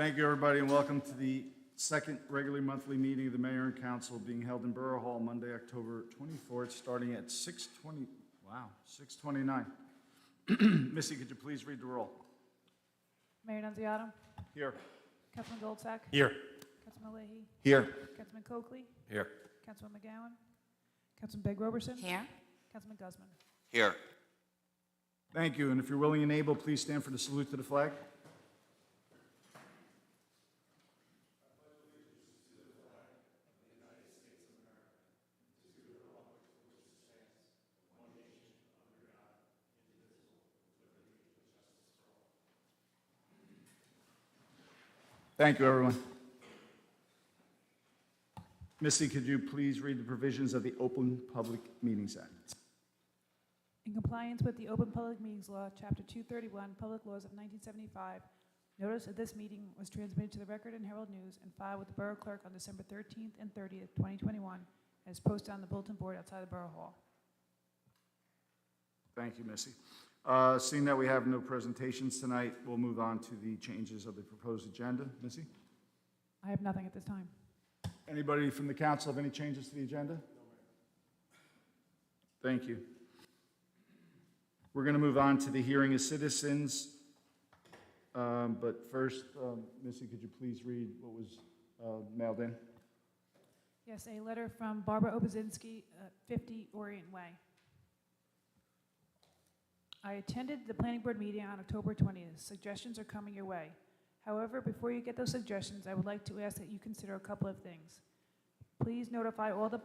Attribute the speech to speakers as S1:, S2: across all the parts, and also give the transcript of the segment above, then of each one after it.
S1: Thank you, everybody, and welcome to the second regular monthly meeting of the Mayor and Council being held in Borough Hall Monday, October 24th, starting at 6:29. Missy, could you please read the roll?
S2: Mayor Nunziato.
S1: Here.
S2: Councilman Goldsack.
S3: Here.
S2: Councilman Leahy.
S3: Here.
S2: Councilman Coakley.
S3: Here.
S2: Councilman McGowan. Councilman Beg Roberson.
S4: Here.
S2: Councilman Guzman.
S3: Here.
S1: Thank you, and if you're willing and able, please stand for the salute to the flag. Thank you, everyone. Missy, could you please read the provisions of the Open Public Meetings Act?
S2: In compliance with the Open Public Meetings Law, Chapter 231, Public Laws of 1975, notice of this meeting was transmitted to the Record and Herald News and filed with the Borough Clerk on December 13th and 30th, 2021, and is posted on the bulletin board outside the Borough Hall.
S1: Thank you, Missy. Seeing that we have no presentations tonight, we'll move on to the changes of the proposed agenda. Missy?
S2: I have nothing at this time.
S1: Anybody from the council have any changes to the agenda? Thank you. We're going to move on to the hearing of citizens. But first, Missy, could you please read what was mailed in?
S2: Yes, a letter from Barbara Obazinski, 50 Orient Way. I attended the planning board meeting on October 20th. Suggestions are coming your way. However, before you get those suggestions, I would like to ask that you consider a couple of things. Please notify all the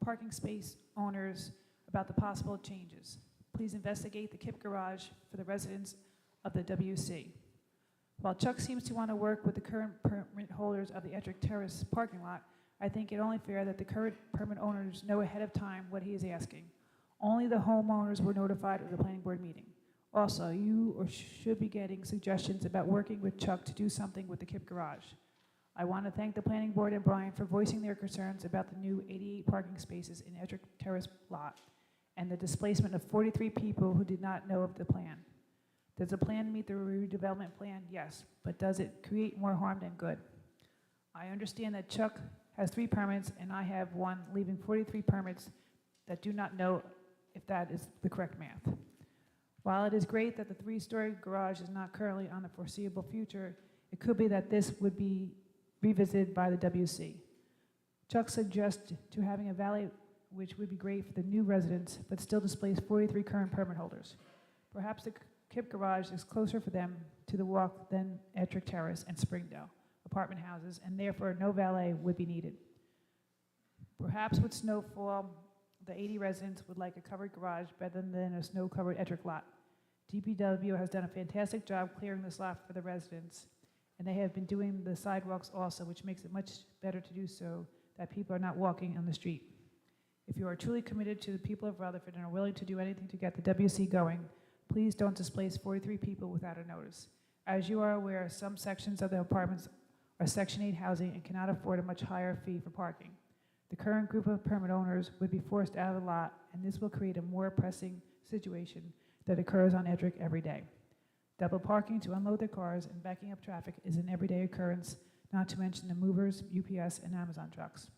S2: parking space owners about the possible changes. Please investigate the KIPP garage for the residents of the WC. While Chuck seems to want to work with the current permit holders of the Ettrick Terrace parking lot, I think it only fair that the current permit owners know ahead of time what he is asking. Only the homeowners were notified of the planning board meeting. Also, you should be getting suggestions about working with Chuck to do something with the KIPP garage. I want to thank the planning board and Brian for voicing their concerns about the new 88 parking spaces in Ettrick Terrace lot and the displacement of 43 people who did not know of the plan. Does the plan meet the redevelopment plan? Yes, but does it create more harm than good? I understand that Chuck has 3 permits and I have 1, leaving 43 permits that do not know if that is the correct math. While it is great that the 3-story garage is not currently on the foreseeable future, it could be that this would be revisited by the WC. Chuck suggests to having a valet, which would be great for the new residents, but still displays 43 current permit holders. Perhaps the KIPP garage is closer for them to the walk than Ettrick Terrace and Springdale apartment houses, and therefore no valet would be needed. Perhaps with snowfall, the 80 residents would like a covered garage better than a snow-covered Ettrick lot. DPW has done a fantastic job clearing this lot for the residents, and they have been doing the sidewalks also, which makes it much better to do so that people are not walking on the street. If you are truly committed to the people of Rutherford and are willing to do anything to get the WC going, please don't displace 43 people without a notice. As you are aware, some sections of the apartments are Section 8 housing and cannot afford a much higher fee for parking. The current group of permit owners would be forced out of the lot, and this will create a more pressing situation that occurs on Ettrick every day. Double parking to unload their cars and backing up traffic is an everyday occurrence, not to mention the movers, UPS, and Amazon trucks.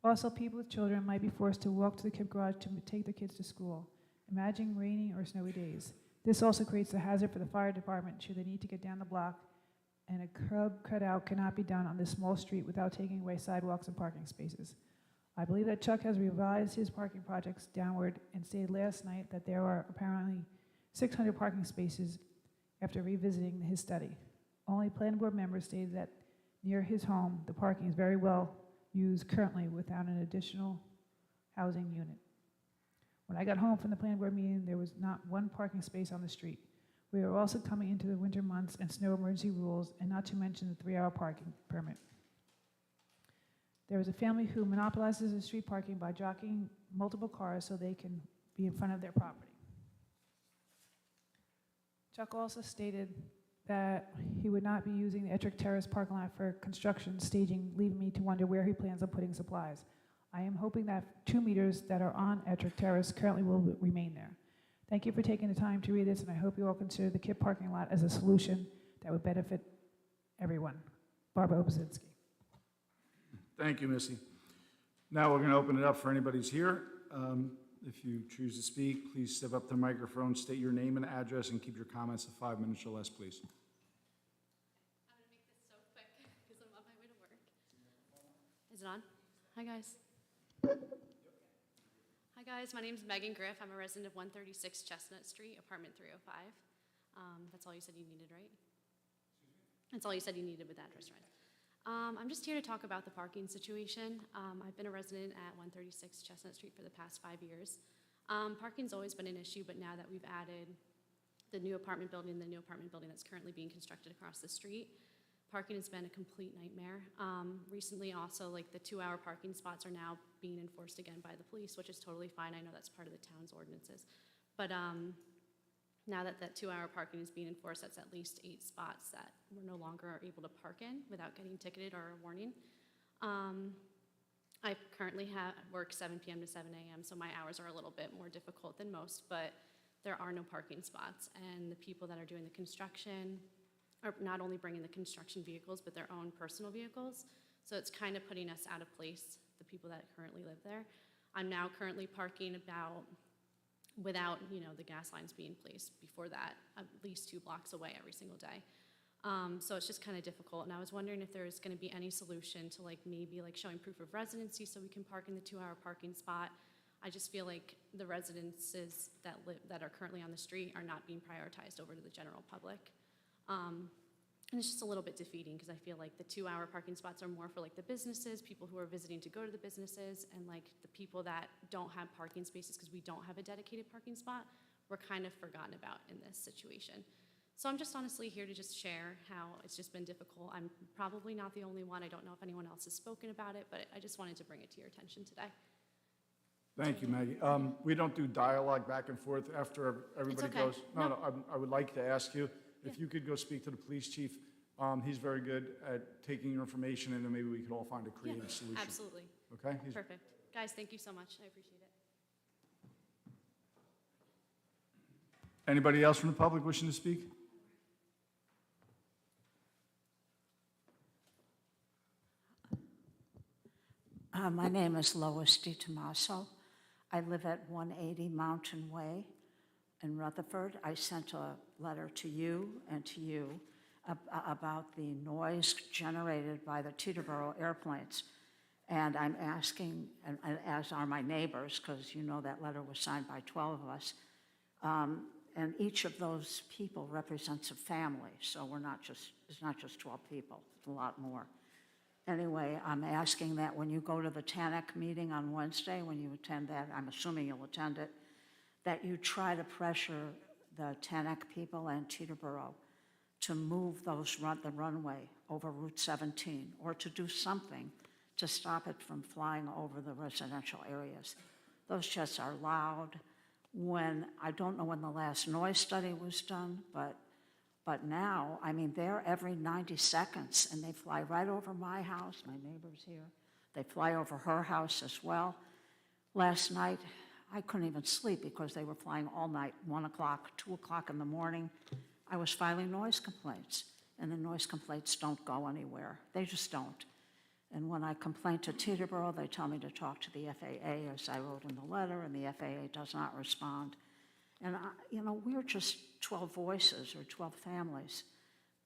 S2: Also, people with children might be forced to walk to the KIPP garage to take their kids to school. Imagine rainy or snowy days. This also creates a hazard for the fire department should they need to get down the block, and a curb cutout cannot be done on this small street without taking away sidewalks and parking spaces. I believe that Chuck has revised his parking projects downward and stated last night that there are apparently 600 parking spaces after revisiting his study. Only planning board members stated that near his home, the parking is very well used currently without an additional housing unit. When I got home from the planning board meeting, there was not 1 parking space on the street. We are also coming into the winter months and snow emergency rules, and not to mention the 3-hour parking permit. There is a family who monopolizes the street parking by jockeying multiple cars so they can be in front of their property. Chuck also stated that he would not be using the Ettrick Terrace parking lot for construction staging, leaving me to wonder where he plans on putting supplies. I am hoping that 2 meters that are on Ettrick Terrace currently will remain there. Thank you for taking the time to read this, and I hope you all consider the KIPP parking lot as a solution that would benefit everyone. Barbara Obzinski.
S1: Thank you, Missy. Now we're going to open it up for anybody who's here. If you choose to speak, please step up to the microphone, state your name and address, and keep your comments to 5 minutes or less, please.
S3: I'm going to make this so quick because I'm on my way to work. Is it on? Hi, guys. Hi, guys. My name's Megan Griff. I'm a resident of 136 Chestnut Street, apartment 305. That's all you said you needed, right? That's all you said you needed with the address, right? I'm just here to talk about the parking situation. I've been a resident at 136 Chestnut Street for the past 5 years. Parking's always been an issue, but now that we've added the new apartment building that's currently being constructed across the street, parking has been a complete nightmare. Recently also, like the 2-hour parking spots are now being enforced again by the police, which is totally fine. I know that's part of the town's ordinances. But now that that 2-hour parking is being enforced, that's at least 8 spots that we're no longer able to park in without getting ticketed or a warning. I currently work 7 p.m. to 7 a.m., so my hours are a little bit more difficult than most, but there are no parking spots, and the people that are doing the construction are not only bringing the construction vehicles, but their own personal vehicles, so it's kind of putting us out of place, the people that currently live there. I'm now currently parking without, the gas lines being placed before that, at least 2 blocks away every single day. So it's just kind of difficult, and I was wondering if there's going to be any solution to maybe showing proof of residency so we can park in the 2-hour parking spot. I just feel like the residences that are currently on the street are not being prioritized over to the general public. And it's just a little bit defeating because I feel like the 2-hour parking spots are more for the businesses, people who are visiting to go to the businesses, and the people that don't have parking spaces because we don't have a dedicated parking spot, we're kind of forgotten about in this situation. So I'm just honestly here to just share how it's just been difficult. I'm probably not the only one. I don't know if anyone else has spoken about it, but I just wanted to bring it to your attention today.
S1: Thank you, Maggie. We don't do dialogue back and forth after everybody
S3: okay.
S1: goes.
S3: No.
S1: I would like to ask you, if you could go speak to the police chief. He's very good at taking your information, and then maybe we could all find a creative solution.
S3: Absolutely.
S1: Okay?
S3: Perfect. Guys, thank you so much. I appreciate it.
S1: Anybody else from the public wishing to speak?
S4: My name is Lois DiTomaso. I live at 180 Mountain Way in Rutherford. I sent a letter to you and to you about the noise generated by the Teterboro airplanes. And I'm asking, and as are my neighbors, because that letter was signed by 12 of us, and each of those people represents a family, so it's not just 12 people, it's a lot more. Anyway, I'm asking that when you go to the TANEC meeting on Wednesday, when you attend that, I'm assuming you'll attend it, that you try to pressure the TANEC people and Teterboro to move the runway over Route 17, or to do something to stop it from flying over the residential areas. Those jets are loud. I don't know when the last noise study was done, but now, they're every 90 seconds, and they fly right over my house, my neighbor's here. They fly over her house as well. Last night, I couldn't even sleep because they were flying all night, 1 o'clock, 2 o'clock in the morning. I was filing noise complaints, and the noise complaints don't go anywhere. They just don't. And when I complain to Teterboro, they tell me to talk to the FAA, as I wrote in the letter, and the FAA does not respond. And, we're just 12 voices or 12 families,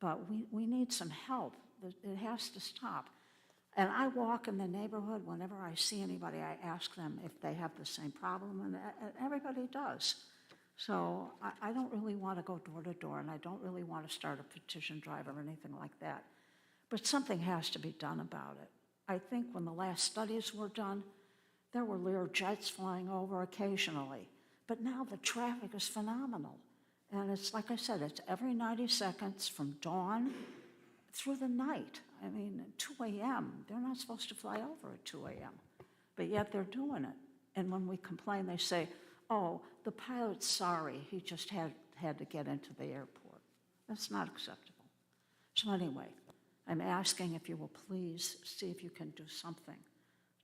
S4: but we need some help. It has to stop. And I walk in the neighborhood. Whenever I see anybody, I ask them if they have the same problem, and everybody does. So I don't really want to go door to door, and I don't really want to start a petition drive or anything like that. But something has to be done about it. I think when the last studies were done, there were Lear jets flying over occasionally. But now the traffic is phenomenal. And it's, like I said, it's every 90 seconds from dawn through the night. 2 a.m., they're not supposed to fly over at 2 a.m., but yet they're doing it. And when we complain, they say, oh, the pilot's sorry, he just had to get into the airport. That's not acceptable. So anyway, I'm asking if you will please see if you can do something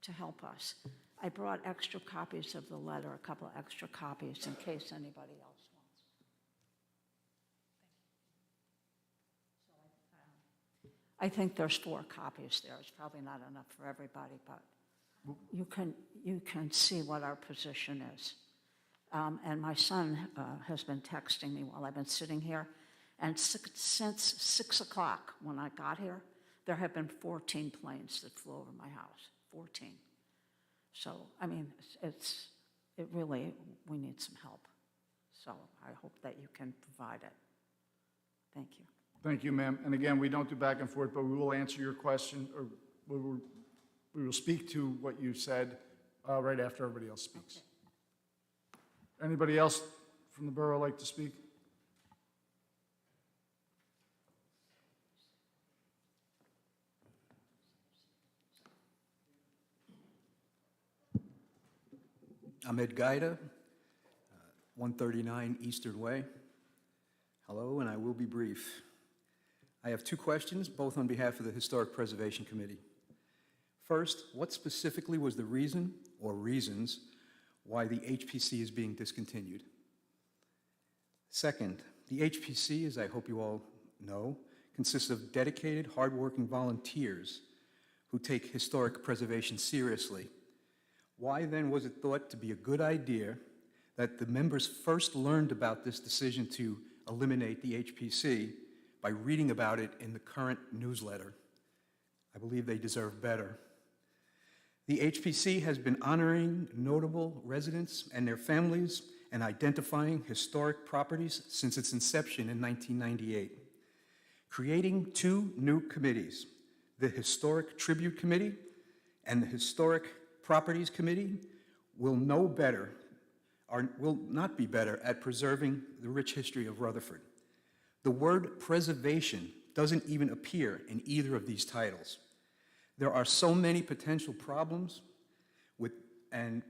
S4: to help us. I brought extra copies of the letter, a couple of extra copies in case anybody else wants. I think there's 4 copies there. It's probably not enough for everybody, but you can see what our position is. And my son has been texting me while I've been sitting here, and since 6 o'clock when I got here, there have been 14 planes that flew over my house, 14. So, I mean, it really, we need some help. So I hope that you can provide it. Thank you.
S1: Thank you, ma'am. And again, we don't do back and forth, but we will answer your question, or we will speak to what you said right after everybody else speaks. Anybody else from the borough like to speak?
S5: I'm Ed Gaida, 139 Eastern Way. Hello, and I will be brief. I have 2 questions, both on behalf of the Historic Preservation Committee. First, what specifically was the reason or reasons why the HPC is being discontinued? Second, the HPC, as I hope you all know, consists of dedicated, hardworking volunteers who take historic preservation seriously. Why then was it thought to be a good idea that the members first learned about this decision to eliminate the HPC by reading about it in the current newsletter? I believe they deserve better. The HPC has been honoring notable residents and their families and identifying historic properties since its inception in 1998, creating 2 new committees, the Historic Tribute Committee and the Historic Properties Committee will not be better at preserving the rich history of Rutherford. The word preservation doesn't even appear in either of these titles. There are so many potential problems and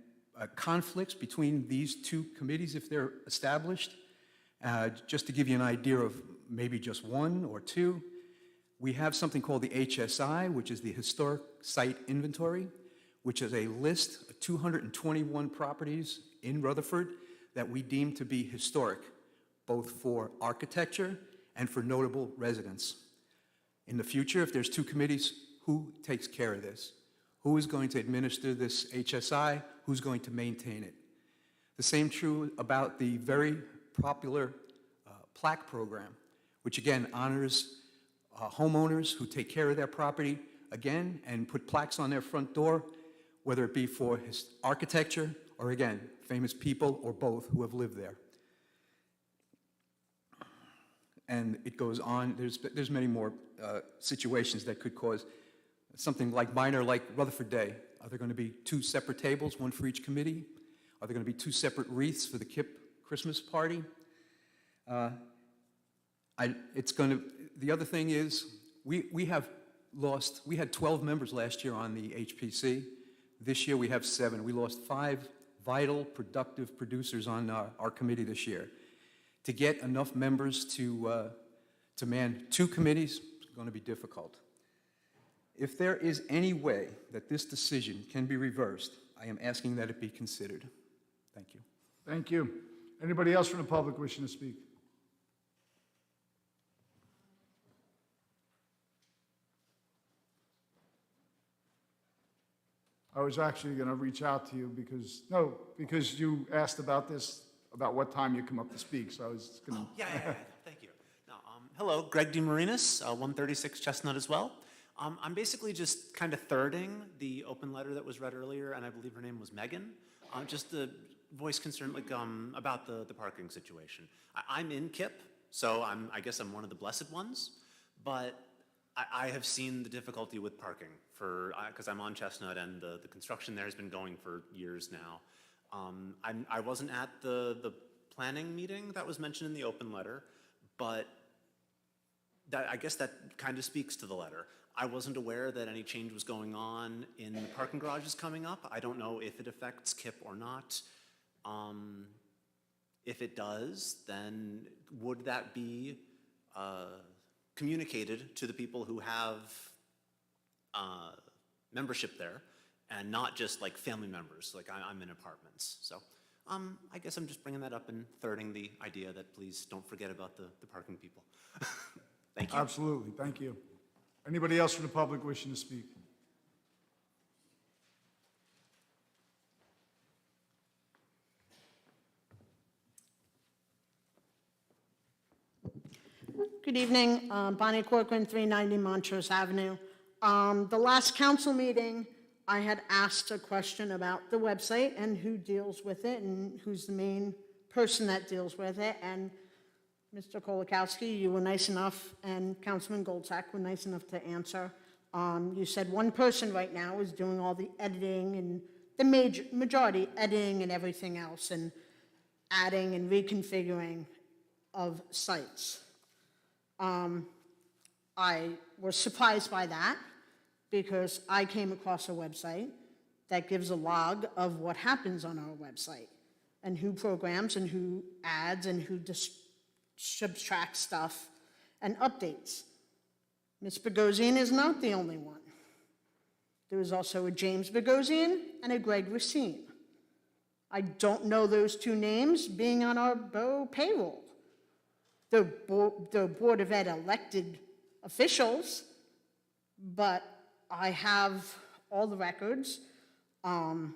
S5: conflicts between these 2 committees if they're established. Just to give you an idea of maybe just 1 or 2, we have something called the HSI, which is the Historic Site Inventory, which is a list of 221 properties in Rutherford that we deem to be historic, both for architecture and for notable residents. In the future, if there's 2 committees, who takes care of this? Who is going to administer this HSI? Who's going to maintain it? The same true about the very popular plaque program, which again honors homeowners who take care of their property, again, and put plaques on their front door, whether it be for his architecture or, again, famous people or both who have lived there. And it goes on. There's many more situations that could cause something like minor, like Rutherford Day. Are there going to be 2 separate tables, 1 for each committee? Are there going to be 2 separate wreaths for the KIP Christmas party? The other thing is, we had 12 members last year on the HPC. This year we have 7. We lost 5 vital, productive producers on our committee this year. To get enough members to man 2 committees is going to be difficult. If there is any way that this decision can be reversed, I am asking that it be considered. Thank you.
S1: Thank you. Anybody else from the public wishing to speak? I was actually going to reach out to you because you asked about this, about what time you come up to speak, so I was going to...
S6: Yeah, thank you. Now, hello, Greg DeMarinis, 136 Chestnut as well. I'm basically just kind of thirding the open letter that was read earlier, and I believe her name was Megan, just to voice concern about the parking situation. I'm in KIP, so I guess I'm one of the blessed ones, but I have seen the difficulty with parking because I'm on Chestnut and the construction there has been going for years now. I wasn't at the planning meeting that was mentioned in the open letter, but I guess that kind of speaks to the letter. I wasn't aware that any change was going on in the parking garages coming up. I don't know if it affects KIP or not. If it does, then would that be communicated to the people who have membership there and not just like family members, like I'm in apartments. So I guess I'm just bringing that up and thirding the idea that please don't forget about the parking people. Thank you.
S1: Absolutely, thank you. Anybody else from the public wishing to speak?
S7: Good evening, Bonnie Corcoran, 390 Montrose Avenue. The last council meeting, I had asked a question about the website and who deals with it and who's the main person that deals with it. And Mr. Kolakowski, you were nice enough, and Councilman Goldsack were nice enough to answer. You said one person right now is doing all the editing and the majority editing and everything else, and adding and reconfiguring of sites. I was surprised by that because I came across a website that gives a log of what happens on our website and who programs and who adds and who subtracts stuff and updates. Ms. Bogosian is not the only one. There is also a James Bogosian and a Greg Racine. I don't know those two names being on our borough payroll. The Board of Ed elected officials, but I have all the records. Mr.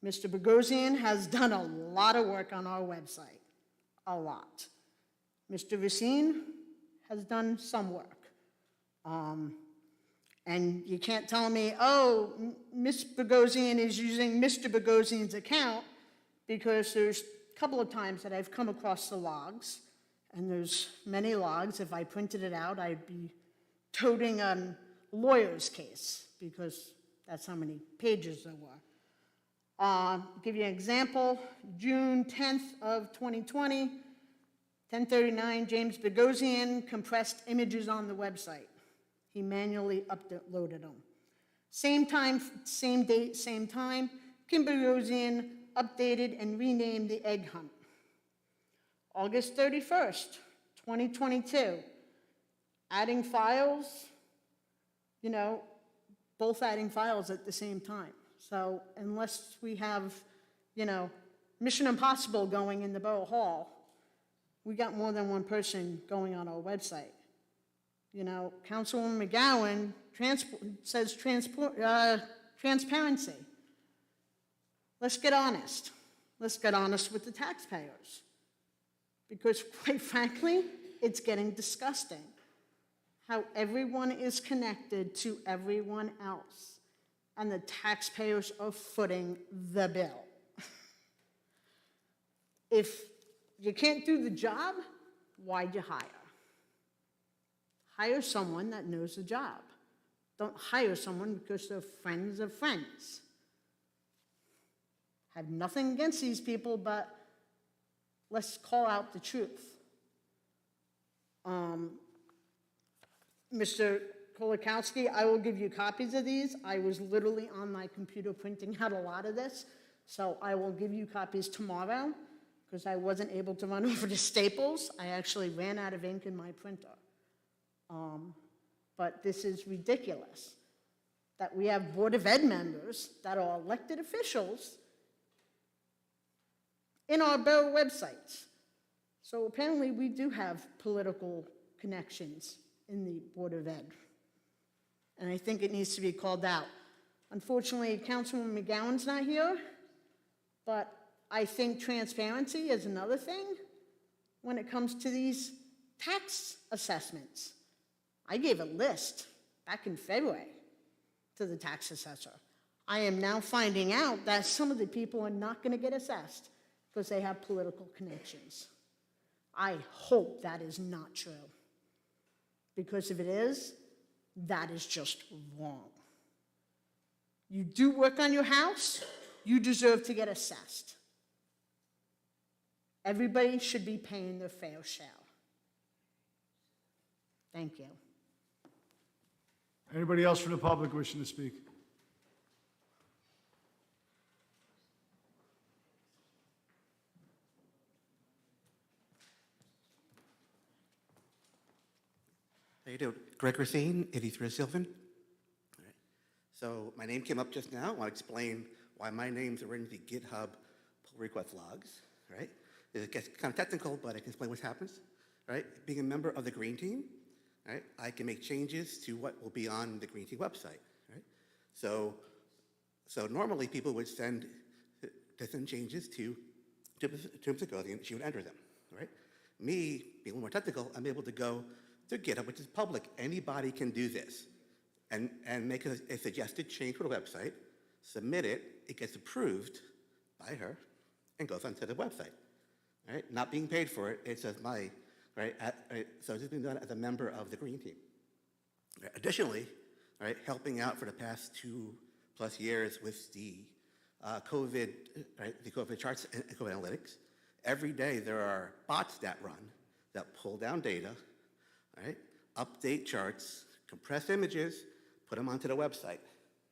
S7: Bogosian has done a lot of work on our website, a lot. Mr. Racine has done some work. And you can't tell me, oh, Ms. Bogosian is using Mr. Bogosian's account, because there's a couple of times that I've come across the logs, and there's many logs. If I printed it out, I'd be toting a lawyer's case, because that's how many pages there were. Give you an example, June 10th of 2020, 10:39, James Bogosian compressed images on the website. He manually uploaded them. Same time, same date, same time, Kim Bogosian updated and renamed the egg hunt. August 31st, 2022, adding files, both adding files at the same time. So unless we have, Mission Impossible going in the Borough Hall, we got more than one person going on our website. Councilwoman McGowan says transparency. Let's get honest. Let's get honest with the taxpayers. Because quite frankly, it's getting disgusting how everyone is connected to everyone else, and the taxpayers are footing the bill. If you can't do the job, why'd you hire? Hire someone that knows the job. Don't hire someone because they're friends of friends. Have nothing against these people, but let's call out the truth. Mr. Kolakowski, I will give you copies of these. I was literally on my computer printing out a lot of this, so I will give you copies tomorrow because I wasn't able to run over to Staples. I actually ran out of ink in my printer. But this is ridiculous that we have Board of Ed members that are elected officials in our borough websites. So apparently we do have political connections in the Board of Ed. And I think it needs to be called out. Unfortunately, Councilwoman McGowan's not here, but I think transparency is another thing when it comes to these tax assessments. I gave a list back in February to the tax assessor. I am now finding out that some of the people are not going to get assessed because they have political connections. I hope that is not true. Because if it is, that is just wrong. You do work on your house, you deserve to get assessed. Everybody should be paying their fair share. Thank you.
S1: Anybody else from the public wishing to speak?
S8: How you doing? Greg Racine, 83 Sylvan. All right. So my name came up just now. I want to explain why my names are in the GitHub pull request logs, right? It gets kind of technical, but I can explain what happens, right? Being a member of the Green Team, right, I can make changes to what will be on the Green Team website, right? So normally people would send changes to Zagosian, she would enter them, right? Me, being a little more technical, I'm able to go to GitHub, which is public. Anybody can do this and make a suggested change to the website, submit it, it gets approved by her, and goes onto the website, right? Not being paid for it, it says my, right? So it's being done as a member of the Green Team. Right? Additionally, right, helping out for the past 2+ years with the COVID, right, the COVID charts and COVID analytics. Every day there are bots that run that pull down data, right, update charts, compress images, put them onto the website,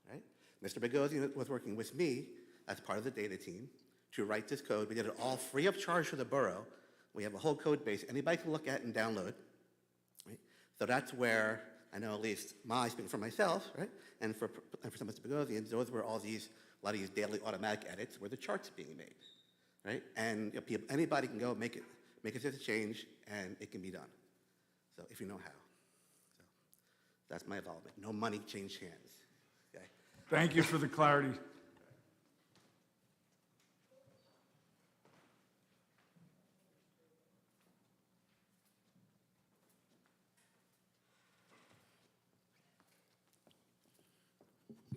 S8: right? Mr. Bogosian was working with me as part of the data team to write this code. We did it all free of charge for the borough. We have a whole code base anybody can look at and download, right? So that's where I know at least I speak for myself, right? And for some of Mr. Bogosian, those were a lot of these daily automatic edits where the charts are being made, right? And anybody can go make a change and it can be done. So if you know how. So that's my involvement. No money changed hands. Okay.
S1: Thank you for the clarity.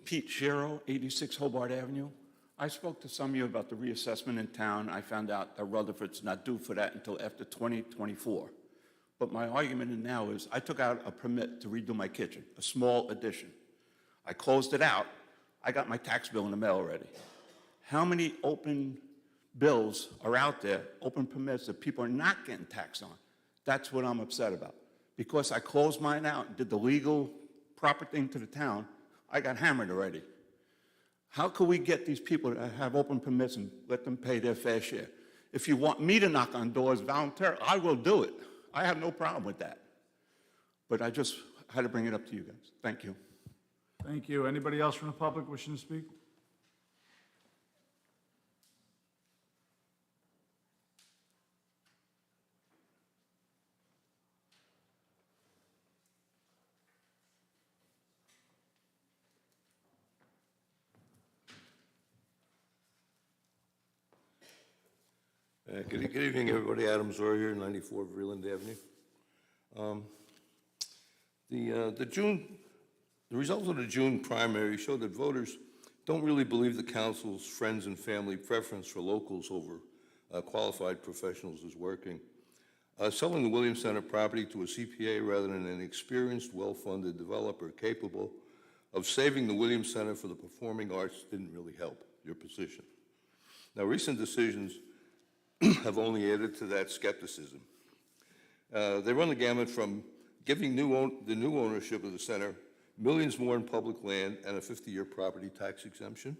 S9: Pete Shiro, 86 Hobart Avenue. I spoke to some of you about the reassessment in town. I found out that Rutherford's not due for that until after 2024. But my argument now is I took out a permit to redo my kitchen, a small addition. I closed it out. I got my tax bill in the mail already. How many open bills are out there, open permits that people are not getting taxed on? That's what I'm upset about. Because I closed mine out and did the legal, proper thing to the town, I got hammered already. How can we get these people to have open permits and let them pay their fair share? If you want me to knock on doors voluntarily, I will do it. I have no problem with that. But I just had to bring it up to you guys. Thank you.
S1: Thank you. Anybody else from the public wishing to speak?
S10: Good evening, everybody. Adam Zor here, 94 Vreeland Avenue. The results of the June primary show that voters don't really believe the council's friends and family preference for locals over qualified professionals is working. Selling the Williams Center property to a CPA rather than an experienced, well-funded developer capable of saving the Williams Center for the performing arts didn't really help your position. Now, recent decisions have only added to that skepticism. They run the gamut from giving the new ownership of the center millions more in public land and a 50-year property tax exemption,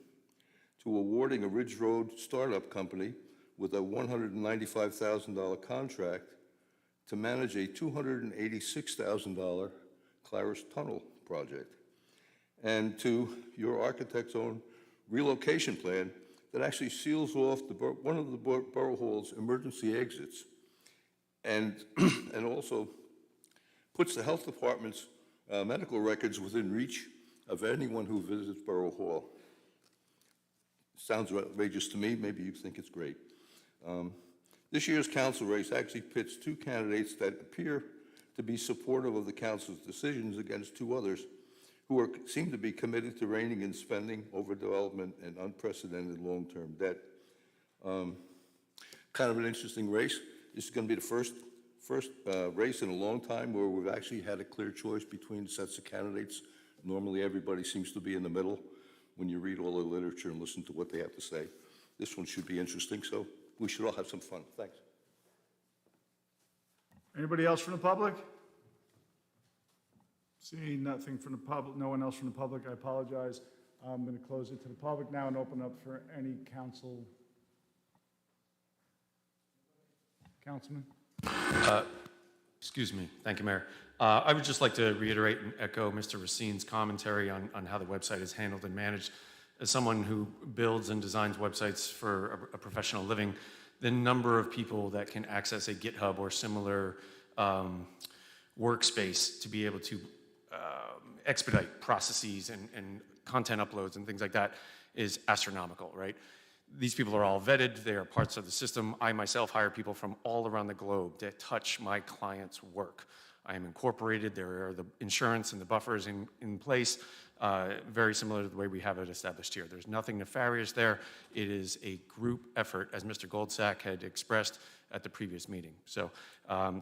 S10: to awarding a Ridge Road startup company with a $195,000 contract to manage a $286,000 Claris Tunnel project, and to your architect's own relocation plan that actually seals off one of the Borough Hall's emergency exits and also puts the health department's medical records within reach of anyone who visits Borough Hall. Sounds outrageous to me. Maybe you think it's great. This year's council race actually pits two candidates that appear to be supportive of the council's decisions against two others who seem to be committed to reining in spending, overdevelopment, and unprecedented long-term debt. Kind of an interesting race. This is going to be the first race in a long time where we've actually had a clear choice between sets of candidates. Normally, everybody seems to be in the middle when you read all the literature and listen to what they have to say. This one should be interesting, so we should all have some fun. Thanks.
S1: Anybody else from the public? Seeing nothing from the public, no one else from the public, I apologize. I'm going to close it to the public now and open up for any councilman.
S11: Excuse me. Thank you, Mayor. I would just like to reiterate and echo Mr. Racine's commentary on how the website is handled and managed. As someone who builds and designs websites for a professional living, the number of people that can access a GitHub or similar workspace to be able to expedite processes and content uploads and things like that is astronomical, right? These people are all vetted, they are parts of the system. I myself hire people from all around the globe that touch my clients' work. I am incorporated, there are the insurance and the buffers in place, very similar to the way we have it established here. There's nothing nefarious there. It is a group effort, as Mr. Goldsack had expressed at the previous meeting. So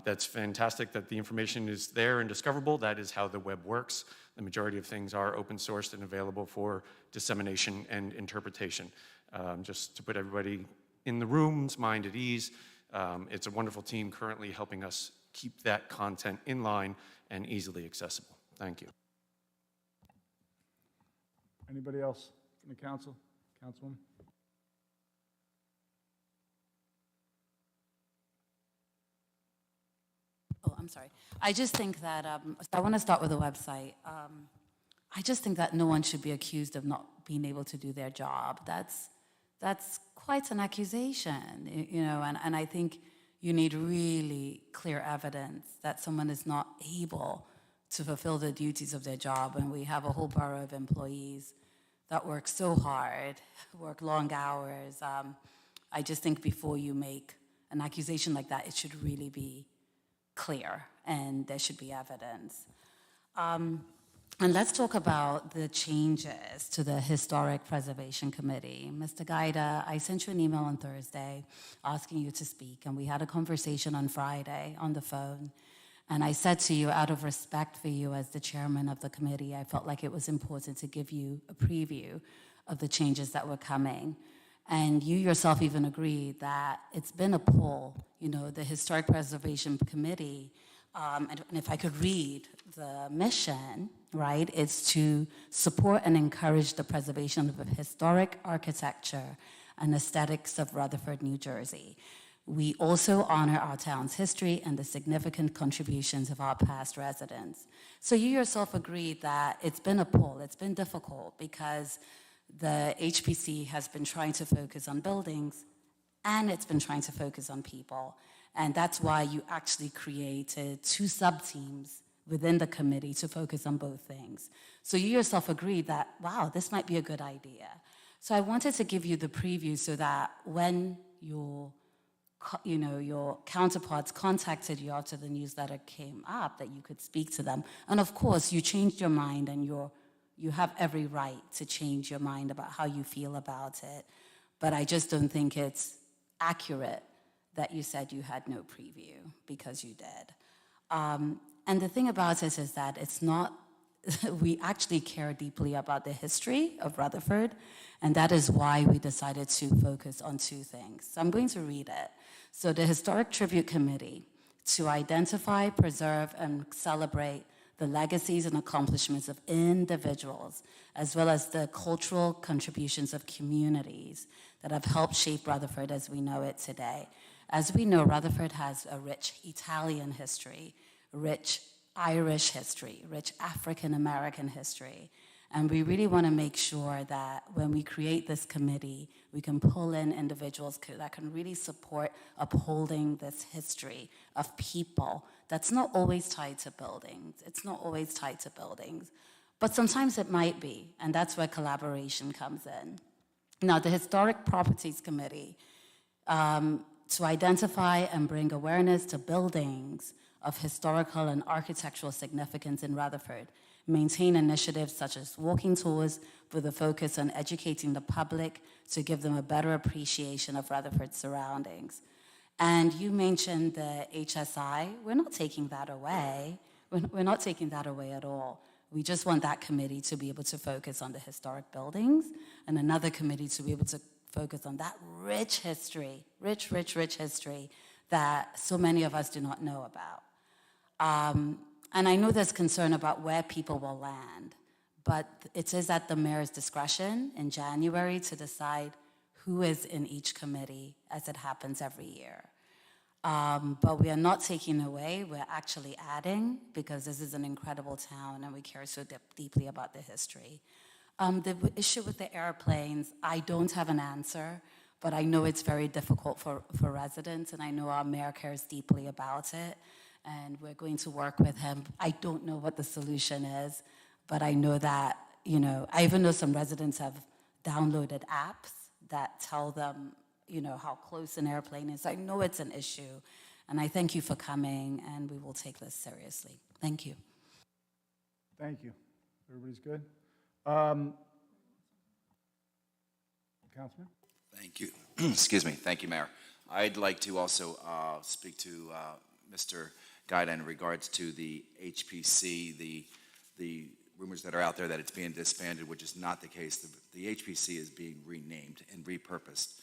S11: that's fantastic that the information is there and discoverable. That is how the web works. The majority of things are open sourced and available for dissemination and interpretation. Just to put everybody in the room's mind at ease, it's a wonderful team currently helping us keep that content in line and easily accessible. Thank you.
S1: Anybody else from the council? Councilwoman?
S12: Oh, I'm sorry. I just think that, I want to start with the website. I just think that no one should be accused of not being able to do their job. That's quite an accusation, you know, and I think you need really clear evidence that someone is not able to fulfill the duties of their job. And we have a whole borough of employees that work so hard, work long hours. I just think before you make an accusation like that, it should really be clear and there should be evidence. And let's talk about the changes to the Historic Preservation Committee. Mr. Gaida, I sent you an email on Thursday asking you to speak, and we had a conversation on Friday on the phone. And I said to you, out of respect for you as the chairman of the committee, I felt like it was important to give you a preview of the changes that were coming. And you yourself even agreed that it's been a pull, you know, the Historic Preservation Committee, and if I could read the mission, right, it's to support and encourage the preservation of historic architecture and aesthetics of Rutherford, New Jersey. We also honor our town's history and the significant contributions of our past residents. So you yourself agreed that it's been a pull, it's been difficult because the HPC has been trying to focus on buildings and it's been trying to focus on people. And that's why you actually created 2 sub-teams within the committee to focus on both things. So you yourself agreed that, wow, this might be a good idea. So I wanted to give you the preview so that when your counterparts contacted you after the newsletter came up, that you could speak to them. And of course, you changed your mind and you have every right to change your mind about how you feel about it. But I just don't think it's accurate that you said you had no preview, because you did. And the thing about it is that it's not, we actually care deeply about the history of Rutherford, and that is why we decided to focus on 2 things. So I'm going to read it. So the Historic Tribute Committee, to identify, preserve, and celebrate the legacies and accomplishments of individuals, as well as the cultural contributions of communities that have helped shape Rutherford as we know it today. As we know, Rutherford has a rich Italian history, rich Irish history, rich African-American history. And we really want to make sure that when we create this committee, we can pull in individuals that can really support upholding this history of people that's not always tied to buildings. It's not always tied to buildings, but sometimes it might be, and that's where collaboration comes in. Now, the Historic Properties Committee, to identify and bring awareness to buildings of historical and architectural significance in Rutherford, maintain initiatives such as walking tours with a focus on educating the public to give them a better appreciation of Rutherford's surroundings. And you mentioned the HSI. We're not taking that away. We're not taking that away at all. We just want that committee to be able to focus on the historic buildings and another committee to be able to focus on that rich history, rich history that so many of us do not know about. And I know there's concern about where people will land, but it is at the mayor's discretion in January to decide who is in each committee, as it happens every year. But we are not taking away, we're actually adding, because this is an incredible town and we care so deeply about the history. The issue with the airplanes, I don't have an answer, but I know it's very difficult for residents, and I know our mayor cares deeply about it. and we're going to work with him. I don't know what the solution is, but I know that, I even know some residents have downloaded apps that tell them, how close an airplane is. I know it's an issue, and I thank you for coming, and we will take this seriously. Thank you.
S1: Thank you. Everybody's good? Councilman?
S13: Thank you. Excuse me. Thank you, Mayor. I'd like to also speak to Mr. Guida in regards to the HPC, the rumors that are out there that it's being disbanded, which is not the case. The HPC is being renamed and repurposed.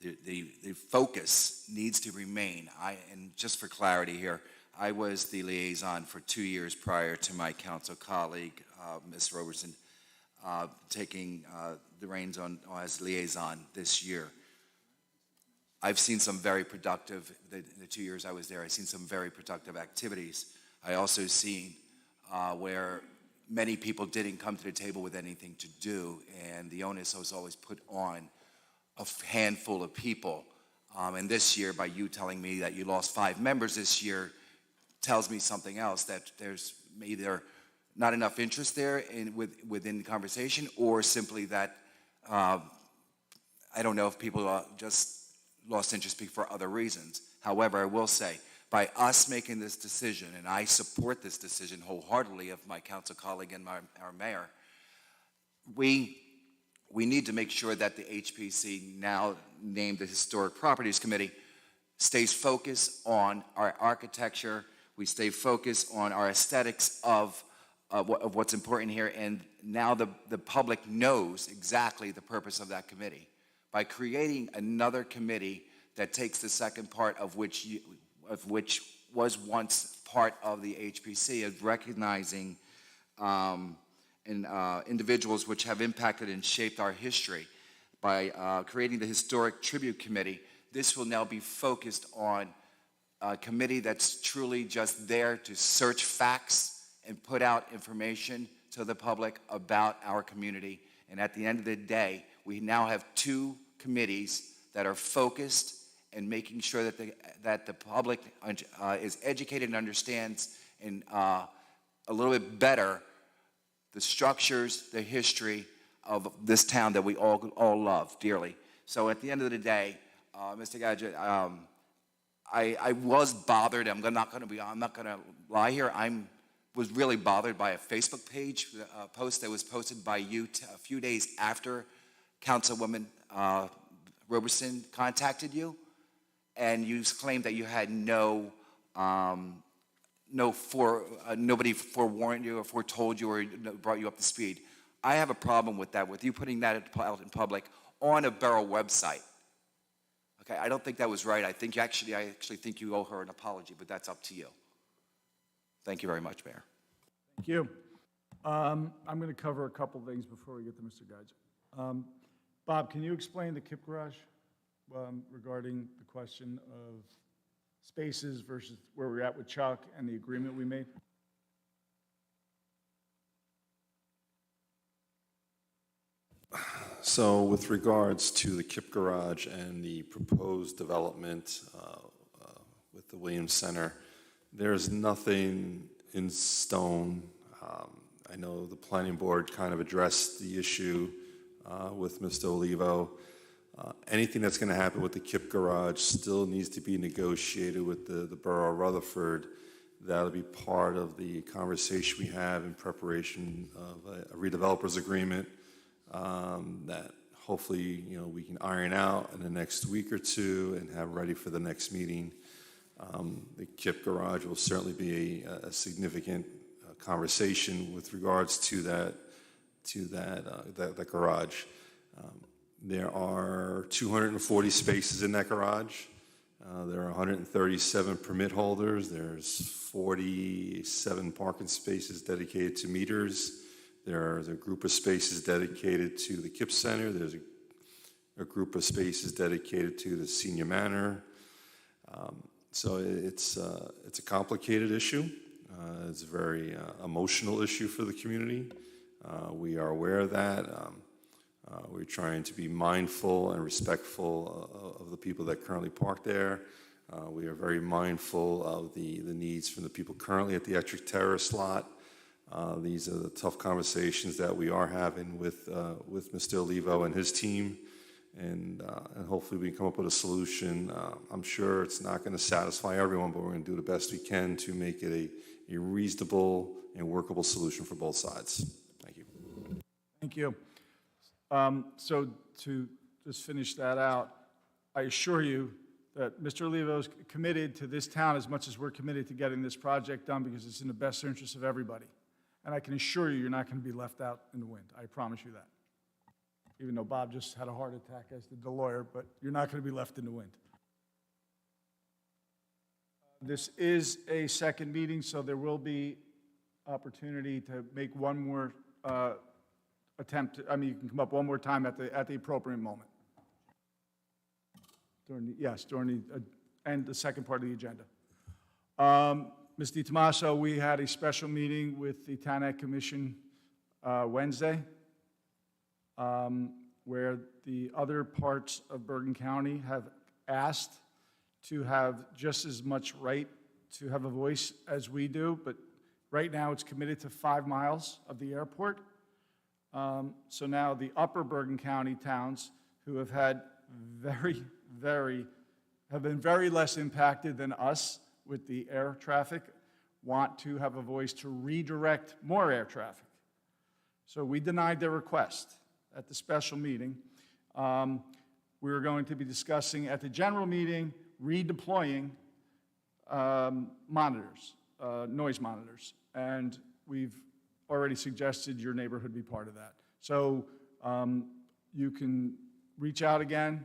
S13: The focus needs to remain. And just for clarity here, I was the liaison for 2 years prior to my council colleague, Ms. Robertson, taking the reins on as liaison this year. I've seen some very productive, the 2 years I was there, I've seen some very productive activities. I also seen where many people didn't come to the table with anything to do, and the onus was always put on a handful of people. And this year, by you telling me that you lost 5 members this year, tells me something else, that there's either not enough interest there within the conversation, or simply that, I don't know if people just lost interest for other reasons. However, I will say, by us making this decision, and I support this decision wholeheartedly of my council colleague and our mayor, we need to make sure that the HPC, now named the Historic Properties Committee, stays focused on our architecture. We stay focused on our aesthetics of what's important here, and now the public knows exactly the purpose of that committee. By creating another committee that takes the second part of which was once part of the HPC, of recognizing individuals which have impacted and shaped our history. By creating the Historic Tribute Committee, this will now be focused on a committee that's truly just there to search facts and put out information to the public about our community. And at the end of the day, we now have 2 committees that are focused and making sure that the public is educated and understands and a little bit better the structures, the history of this town that we all love dearly. So at the end of the day, Mr. Gadget, I was bothered. I'm not going to lie here. Was really bothered by a Facebook page post that was posted by you a few days after Councilwoman Robertson contacted you, and you claimed that you had nobody forewarned you or foretold you or brought you up to speed. I have a problem with that, with you putting that out in public on a borough website. Okay, I don't think that was right. I actually think you owe her an apology, but that's up to you. Thank you very much, Mayor.
S1: Thank you. I'm going to cover a couple things before we get to Mr. Geiger. Bob, can you explain the KIP garage regarding the question of spaces versus where we're at with Chuck and the agreement we made?
S14: So with regards to the KIP garage and the proposed development with the Williams Center, there's nothing in stone. I know the planning board kind of addressed the issue with Mr. Olivo. Anything that's going to happen with the KIP garage still needs to be negotiated with the Borough of Rutherford. That'll be part of the conversation we have in preparation of a redevelopers agreement that hopefully we can iron out in the next week or two and have ready for the next meeting. The KIP garage will certainly be a significant conversation with regards to that garage. There are 240 spaces in that garage. There are 137 permit holders. There's 47 parking spaces dedicated to meters. There's a group of spaces dedicated to the KIP Center. There's a group of spaces dedicated to the Senior Manor. So it's a complicated issue. It's a very emotional issue for the community. We are aware of that. We're trying to be mindful and respectful of the people that currently park there. We are very mindful of the needs from the people currently at the Ettrick Terrace lot. These are the tough conversations that we are having with Mr. Olivo and his team, and hopefully we can come up with a solution. I'm sure it's not going to satisfy everyone, but we're going to do the best we can to make it a reasonable and workable solution for both sides. Thank you.
S1: Thank you. So to just finish that out, I assure you that Mr. Olivo is committed to this town as much as we're committed to getting this project done because it's in the best interest of everybody. And I can assure you, you're not going to be left out in the wind. I promise you that. Even though Bob just had a heart attack, as did the lawyer, but you're not going to be left in the wind. This is a second meeting, so there will be opportunity to make one more attempt. You can come up one more time at the appropriate moment. During the and the second part of the agenda. Ms. DiTomaso, we had a special meeting with the TANAC Commission Wednesday, where the other parts of Bergen County have asked to have just as much right to have a voice as we do, but right now it's committed to 5 miles of the airport. So now the upper Bergen County towns who have had have been very less impacted than us with the air traffic, want to have a voice to redirect more air traffic. So we denied their request at the special meeting. We were going to be discussing at the general meeting redeploying monitors, noise monitors, and we've already suggested your neighborhood be part of that. So you can reach out again.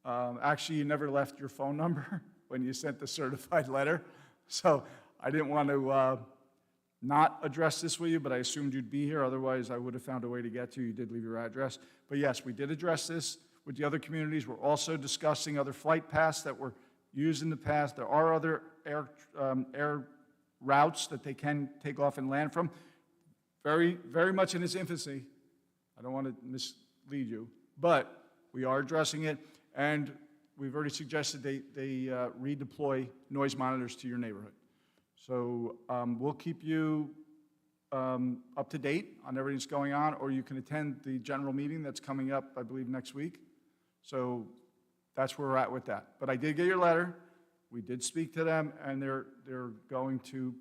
S1: Actually, you never left your phone number when you sent the certified letter, so I didn't want to not address this with you, but I assumed you'd be here. Otherwise, I would have found a way to get to you. You did leave your address. But yes, we did address this with the other communities. We're also discussing other flight paths that were used in the past. There are other air routes that they can take off and land from. Very, very much in its infancy. I don't want to mislead you, but we are addressing it. And we've already suggested they redeploy noise monitors to your neighborhood. So we'll keep you up to date on everything that's going on, or you can attend the general meeting that's coming up, I believe, next week. So that's where we're at with that. But I did get your letter. We did speak to them, and they're going to,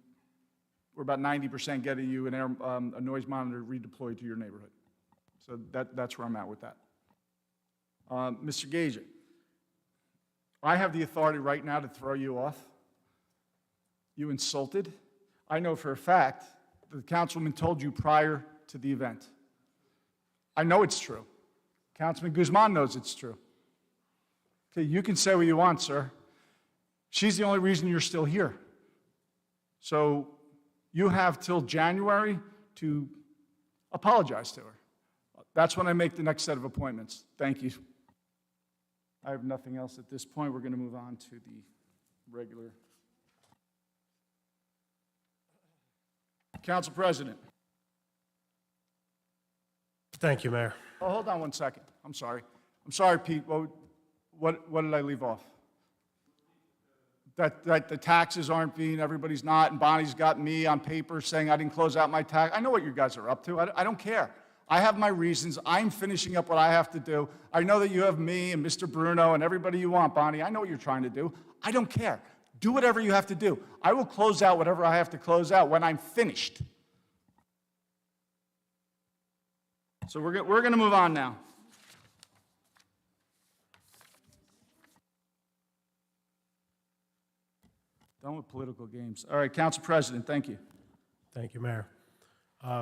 S1: we're about 90% getting you a noise monitor redeployed to your neighborhood. So that's where I'm at with that. Mr. Gage, I have the authority right now to throw you off. You insulted. I know for a fact that the councilwoman told you prior to the event. I know it's true. Councilman Guzman knows it's true. Okay, you can say what you want, sir. She's the only reason you're still here. So you have till January to apologize to her. That's when I make the next set of appointments. Thank you. I have nothing else at this point. We're going to move on to the regular. Council President.
S15: Thank you, Mayor.
S1: Oh, hold on one second. I'm sorry. I'm sorry, Pete. What did I leave off? That the taxes aren't being, everybody's not, and Bonnie's got me on paper saying I didn't close out my tax. I know what you guys are up to. I don't care. I have my reasons. I'm finishing up what I have to do. I know that you have me and Mr. Bruno and everybody you want, Bonnie. I know what you're trying to do. I don't care. Do whatever you have to do. I will close out whatever I have to close out when I'm finished. So we're going to move on now. Done with political games. All right, Council President, thank you.
S15: Thank you, Mayor.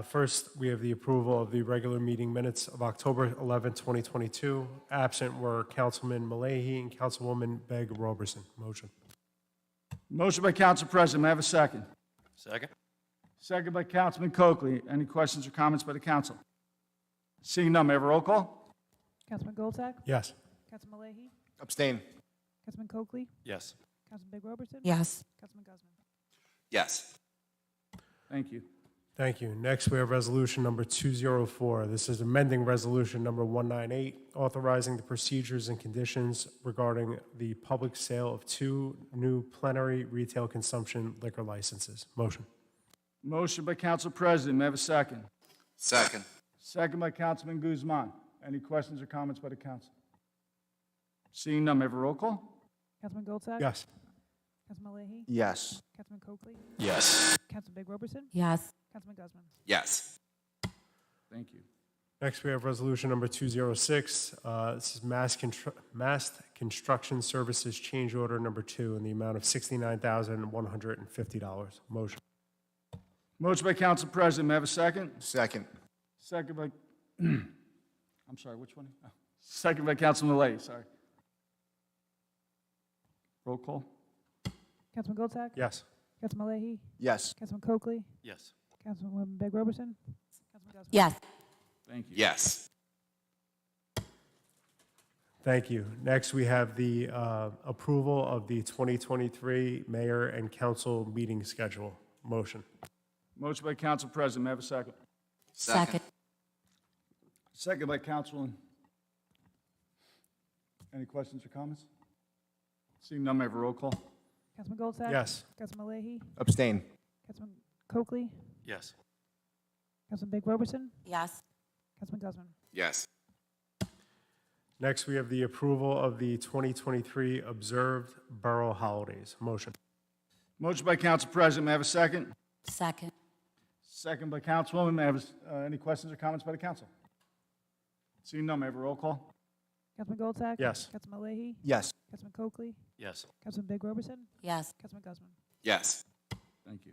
S15: First, we have the approval of the regular meeting minutes of October 11, 2022. Absent were Councilman Malahy and Councilwoman Begg Roberson. Motion.
S1: Motion by Council President. May I have a second?
S11: Second.
S1: Second by Councilman Coakley. Any questions or comments by the council? Seeing none, may I have a roll call?
S2: Councilman Goldsack?
S15: Yes.
S2: Councilman Malahy?
S16: Abstain.
S2: Councilman Coakley?
S11: Yes.
S2: Councilman Big Robertson?
S12: Yes.
S2: Councilman Guzman?
S13: Yes.
S1: Thank you.
S15: Thank you. Next, we have resolution number 204. This is amending resolution number 198, authorizing the procedures and conditions regarding the public sale of 2 new plenary retail consumption liquor licenses. Motion.
S1: Motion by Council President, may I have a second?
S13: Second.
S1: Second by Councilman Guzman. Any questions or comments by the council? Seeing none, may I have a roll call?
S2: Councilman Goldsack?
S15: Yes.
S2: Councilman Leahy?
S1: Yes.
S2: Councilman Coakley?
S9: Yes.
S2: Councilman Big Roberson?
S12: Yes.
S2: Councilman Guzman?
S13: Yes.
S1: Thank you.
S15: Next, we have resolution number 206. This is Mass Construction Services Change Order Number 2 in the amount of $69,150. Motion.
S1: Motion by Council President, may I have a second?
S16: Second.
S1: Second by, I'm sorry, which one? Oh, second by Councilman Lay, sorry. Roll call?
S2: Councilman Goldsack?
S15: Yes.
S2: Councilman Leahy?
S16: Yes.
S2: Councilman Coakley?
S11: Yes.
S2: Councilwoman Big Roberson? Councilman Guzman?
S12: Yes.
S1: Thank you.
S13: Yes.
S15: Thank you. Next, we have the approval of the 2023 mayor and council meeting schedule. Motion.
S1: Motion by Council President, may I have a second?
S12: Second.
S1: Second by Councilman. Any questions or comments? Seeing none, may I have a roll call?
S2: Councilman Goldsack?
S15: Yes.
S2: Councilman Leahy?
S16: Abstain.
S2: Councilman Coakley?
S11: Yes.
S2: Councilman Big Roberson?
S12: Yes.
S2: Councilman Guzman?
S13: Yes.
S15: Next, we have the approval of the 2023 observed borough holidays. Motion.
S1: Motion by Council President, may I have a second?
S12: Second.
S1: Second by Councilwoman, may I have any questions or comments by the council? Seeing none, may I have a roll call?
S2: Councilman Goldsack?
S15: Yes.
S2: Councilman Leahy?
S16: Yes.
S2: Councilman Coakley?
S11: Yes.
S2: Councilman Big Roberson?
S12: Yes.
S2: Councilman Guzman?
S13: Yes.
S1: Thank you.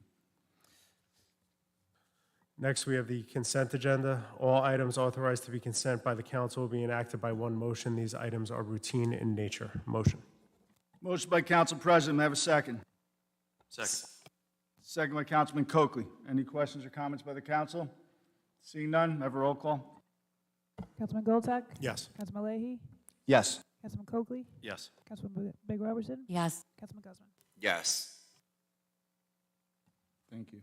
S15: Next, we have the consent agenda. All items authorized to be consent by the council will be enacted by one motion. These items are routine in nature. Motion.
S1: Motion by Council President, may I have a second?
S11: Second.
S1: Second by Councilman Coakley. Any questions or comments by the council? Seeing none, may I have a roll call?
S2: Councilman Goldsack?
S15: Yes.
S2: Councilman Leahy?
S16: Yes.
S2: Councilman Coakley?
S11: Yes.
S2: Councilman Big Roberson?
S12: Yes.
S2: Councilman Guzman?
S13: Yes.
S1: Thank you.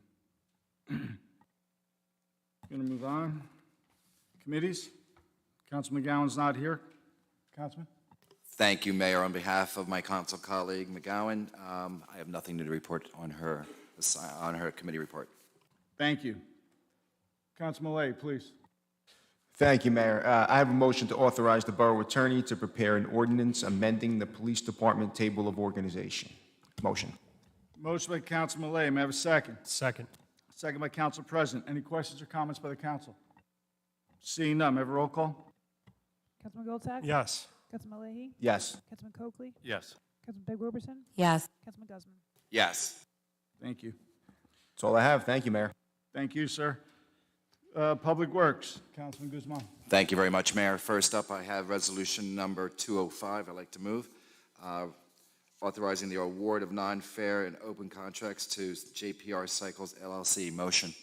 S1: Going to move on. Committees? Councilman McGowan's not here. Councilman?
S13: Thank you, Mayor. On behalf of my council colleague McGowan, I have nothing to report on her committee report.
S1: Thank you. Councilman Lay, please.
S16: Thank you, Mayor. I have a motion to authorize the borough attorney to prepare an ordinance amending the police department table of organization. Motion.
S1: Motion by Councilman Lay, may I have a second?
S15: Second.
S1: Second by Council President. Any questions or comments by the council? Seeing none, may I have a roll call?
S2: Councilman Goldsack?
S15: Yes.
S2: Councilman Leahy?
S16: Yes.
S2: Councilman Coakley?
S11: Yes.
S2: Councilman Big Roberson?
S12: Yes.
S2: Councilman Guzman?
S13: Yes.
S1: Thank you.
S16: That's all I have. Thank you, Mayor.
S1: Thank you, sir. Public Works, Councilman Guzman.
S13: Thank you very much, Mayor. First up, I have resolution number 205. I'd like to move, authorizing the award of non-fair and open contracts to JPR Cycles LLC. Motion.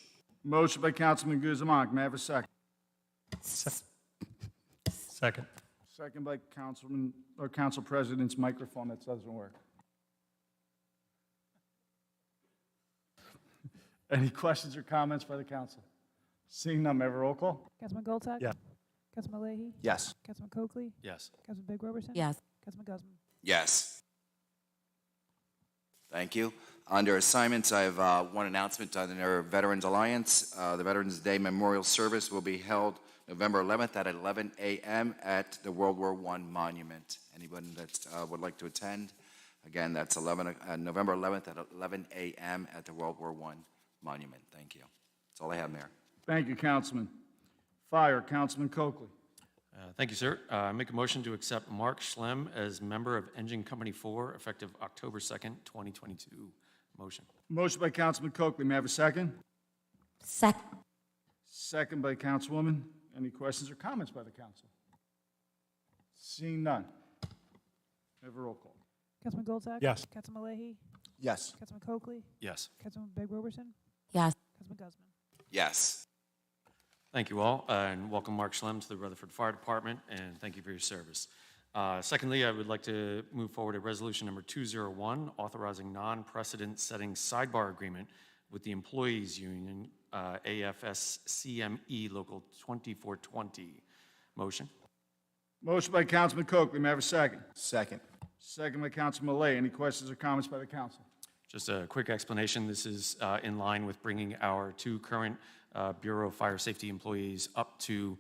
S1: Motion by Councilman Guzman. May I have a second?
S15: Second.
S1: Second by Councilman, or Council President's microphone that doesn't work. Any questions or comments by the council? Seeing none, may I have a roll call?
S2: Councilman Goldsack?
S15: Yeah.
S2: Councilman Leahy?
S16: Yes.
S2: Councilman Coakley?
S11: Yes.
S2: Councilman Big Roberson?
S12: Yes.
S2: Councilman Guzman?
S13: Yes. Thank you. Under assignments, I have one announcement under Veterans Alliance. The Veterans Day Memorial Service will be held November 11th at 11 a.m. at the World War I Monument. Anyone that would like to attend? Again, that's November 11th at 11 a.m. at the World War I Monument. Thank you. That's all I have, Mayor.
S1: Thank you, Councilman. Fire, Councilman Coakley.
S11: Thank you, sir. I make a motion to accept Mark Schlem as member of Engine Company 4, effective October 2nd, 2022. Motion.
S1: Motion by Councilman Coakley. May I have a second?
S12: Second.
S1: Second by Councilwoman. Any questions or comments by the council? Seeing none. May I have a roll call?
S2: Councilman Goldsack?
S15: Yes.
S2: Councilman Leahy?
S16: Yes.
S2: Councilman Coakley?
S11: Yes.
S2: Councilman Big Roberson?
S12: Yes.
S2: Councilman Guzman?
S13: Yes.
S11: Thank you all, and welcome Mark Schlem to the Rutherford Fire Department, and thank you for your service. Secondly, I would like to move forward a resolution number 201, authorizing non-precedent setting sidebar agreement with the employees union AFS-CME Local 2420. Motion?
S1: Motion by Councilman Coakley. May I have a second?
S16: Second.
S1: Second by Councilman Malay. Any questions or comments by the council?
S11: Just a quick explanation. This is in line with bringing our 2 current Bureau of Fire Safety employees up to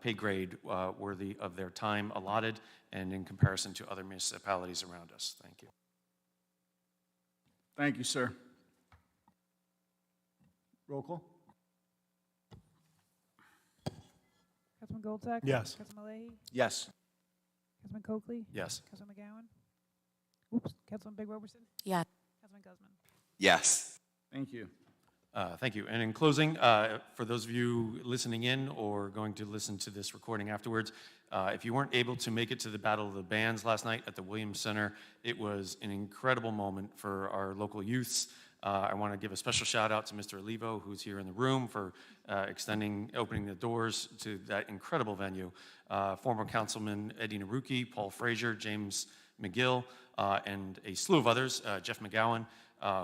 S11: pay grade worthy of their time allotted and in comparison to other municipalities around us. Thank you.
S1: Thank you, sir. Roll call?
S2: Councilman Goldsack?
S15: Yes.
S2: Councilman Leahy?
S16: Yes.
S2: Councilman Coakley?
S11: Yes.
S2: Councilman McGowan? Oops, Councilman Big Roberson?
S12: Yeah.
S2: Councilman Guzman?
S13: Yes.
S1: Thank you.
S11: Thank you. And in closing, for those of you listening in or going to listen to this recording afterwards, if you weren't able to make it to the Battle of the Bands last night at the Williams Center, it was an incredible moment for our local youths. I want to give a special shout out to Mr. Olivo, who's here in the room, for opening the doors to that incredible venue. Former Councilman Eddie Naruki, Paul Frazier, James McGill, and a slew of others, Jeff McGowan,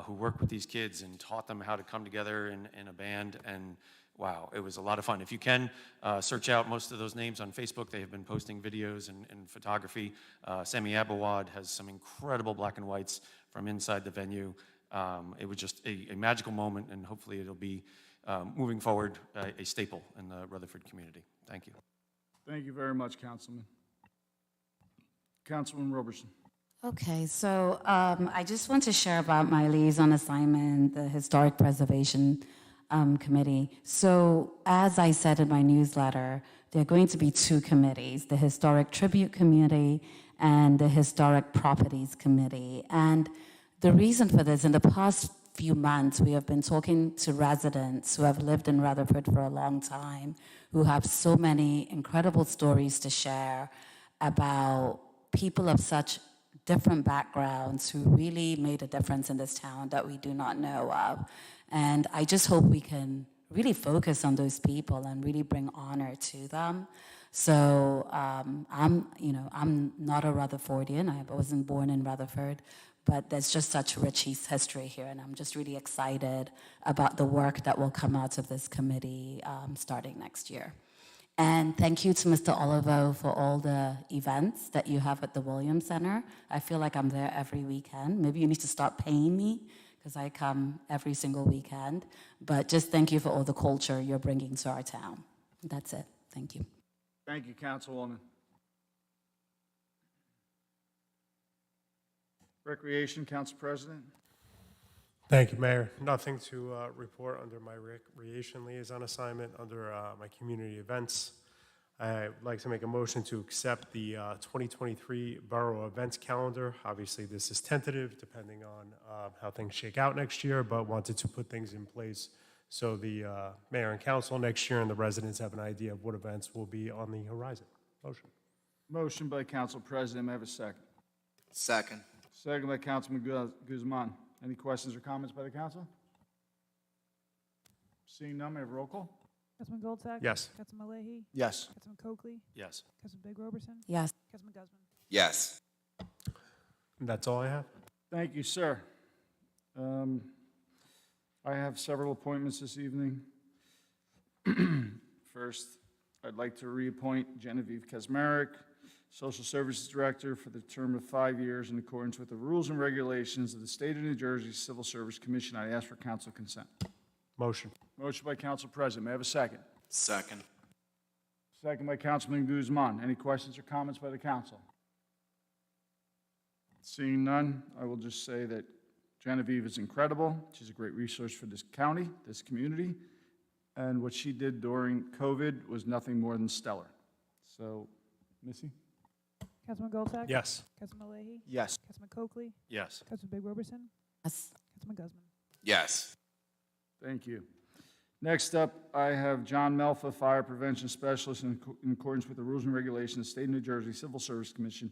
S11: who worked with these kids and taught them how to come together in a band. And wow, it was a lot of fun. If you can, search out most of those names on Facebook. They have been posting videos and photography. Sammy Abawad has some incredible black and whites from inside the venue. It was just a magical moment, and hopefully it'll be, moving forward, a staple in the Rutherford community. Thank you.
S1: Thank you very much, Councilman. Councilman Roberson.
S12: Okay, so I just want to share about my liaison assignment, the Historic Preservation Committee. So as I said in my newsletter, there are going to be 2 committees, the Historic Tribute Committee and the Historic Properties Committee. And the reason for this, in the past few months, we have been talking to residents who have lived in Rutherford for a long time, who have so many incredible stories to share about people of such different backgrounds who really made a difference in this town that we do not know of. And I just hope we can really focus on those people and really bring honor to them. So I'm not a Rutherfordian. I wasn't born in Rutherford, but there's just such rich history here, and I'm just really excited about the work that will come out of this committee starting next year. And thank you to Mr. Olivo for all the events that you have at the Williams Center. I feel like I'm there every weekend. Maybe you need to start paying me, because I come every single weekend. But just thank you for all the culture you're bringing to our town. That's it. Thank you.
S1: Thank you, Councilwoman. Recreation, Council President.
S15: Thank you, Mayor. Nothing to report under my recreation liaison assignment. Under my community events, I'd like to make a motion to accept the 2023 Borough Events Calendar. Obviously, this is tentative, depending on how things shake out next year, but wanted to put things in place so the mayor and council next year and the residents have an idea of what events will be on the horizon. Motion.
S1: Motion by Council President. May I have a second?
S13: Second.
S1: Second by Councilman Guzman. Any questions or comments by the council? Seeing none, may I have a roll call?
S2: Councilman Goldsack?
S15: Yes.
S2: Councilman Leahy?
S16: Yes.
S2: Councilman Coakley?
S11: Yes.
S2: Councilman Big Roberson?
S12: Yes.
S2: Councilman Guzman?
S13: Yes.
S15: And that's all I have.
S1: Thank you, sir. I have several appointments this evening. First, I'd like to reappoint Genevieve Kazmarek, Social Services Director, for the term of 5 years in accordance with the rules and regulations of the State of New Jersey Civil Service Commission. I ask for council consent.
S15: Motion.
S1: Motion by Council President. May I have a second?
S13: Second.
S1: Second by Councilman Guzman. Any questions or comments by the council? Seeing none, I will just say that Genevieve is incredible. She's a great resource for this county, this community, and what she did during COVID was nothing more than stellar. So, Missy?
S2: Councilman Goldsack?
S15: Yes.
S2: Councilman Leahy?
S16: Yes.
S2: Councilman Coakley?
S11: Yes.
S2: Councilman Big Roberson?
S12: Yes.
S2: Councilman Guzman?
S13: Yes.
S1: Thank you. Next up, I have John Melfa, Fire Prevention Specialist, in accordance with the rules and regulations of the State of New Jersey Civil Service Commission,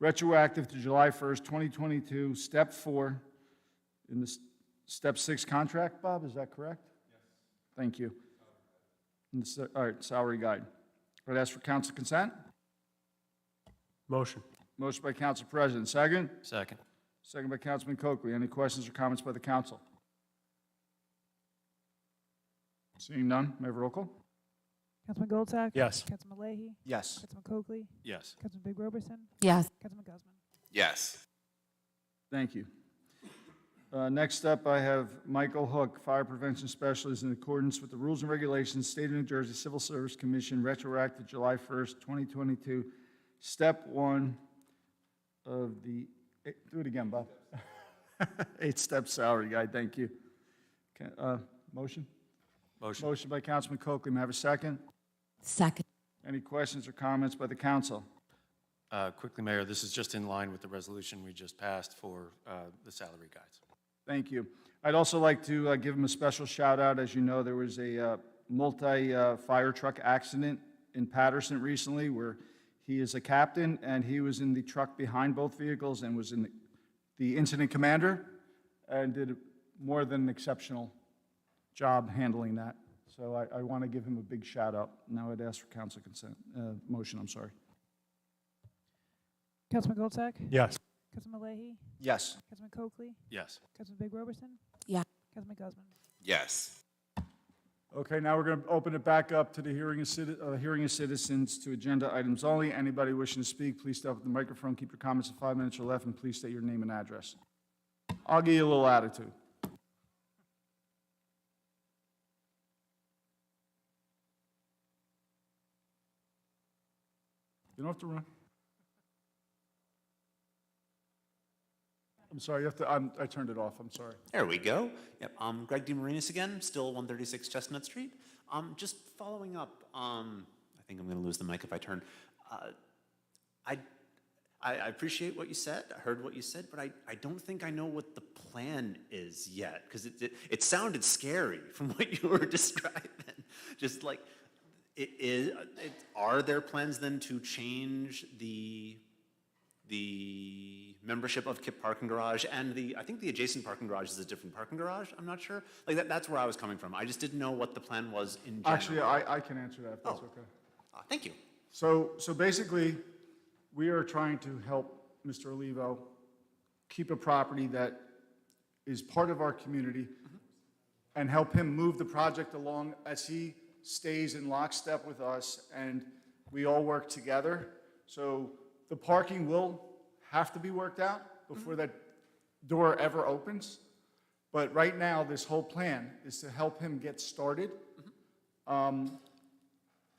S1: retroactive to July 1st, 2022, Step 4 in the Step 6 contract, Bob, is that correct? Yes. Thank you. All right, salary guide. I'd ask for council consent.
S15: Motion.
S1: Motion by Council President. Second?
S11: Second.
S1: Second by Councilman Coakley. Any questions or comments by the council? Seeing none, may I have a roll call?
S2: Councilman Goldsack?
S15: Yes.
S2: Councilman Leahy?
S16: Yes.
S2: Councilman Coakley?
S11: Yes.
S2: Councilman Big Roberson?
S12: Yes.
S2: Councilman Guzman?
S13: Yes.
S1: Thank you. Next up, I have Michael Hook, Fire Prevention Specialist, in accordance with the rules and regulations, State of New Jersey Civil Service Commission, retroactive July 1st, 2022, Step 1 of the, do it again, Bob. 8-step salary guide, thank you. Motion?
S11: Motion.
S1: Motion by Councilman Coakley. May I have a second?
S12: Second.
S1: Any questions or comments by the council?
S11: Quickly, Mayor, this is just in line with the resolution we just passed for the salary guides.
S1: Thank you. I'd also like to give him a special shout out. As you know, there was a multi-fire truck accident in Patterson recently where he is a captain and he was in the truck behind both vehicles and was in the incident commander and did more than an exceptional job handling that. So I want to give him a big shout out. Now I'd ask for council consent, motion, I'm sorry.
S2: Councilman Goldsack?
S15: Yes.
S2: Councilman Leahy?
S16: Yes.
S2: Councilman Coakley?
S11: Yes.
S2: Councilman Big Roberson?
S12: Yeah.
S2: Councilman Guzman?
S13: Yes.
S1: Okay, now we're going to open it back up to the hearing of citizens to agenda items only. Anybody wishing to speak, please step up to the microphone, keep your comments to 5 minutes or less, and please state your name and address. I'll give you a little attitude. You don't have to run. I'm sorry, you have to, I turned it off, I'm sorry.
S6: There we go. Yep, Greg DeMarinis again, still 136 Chestnut Street. Just following up, I think I'm going to lose the mic if I turn. I appreciate what you said, I heard what you said, but I don't think I know what the plan is yet, because it sounded scary from what you were describing. Just like, are there plans then to change the membership of KIPP Parking Garage and I think the adjacent parking garage is a different parking garage, I'm not sure. Like that's where I was coming from. I just didn't know what the plan was in general.
S1: Actually, I can answer that if that's okay.
S6: Thank you.
S1: So basically, we are trying to help Mr. Olivo keep a property that is part of our community and help him move the project along as he stays in lockstep with us and we all work together. So the parking will have to be worked out before that door ever opens. But right now, this whole plan is to help him get started,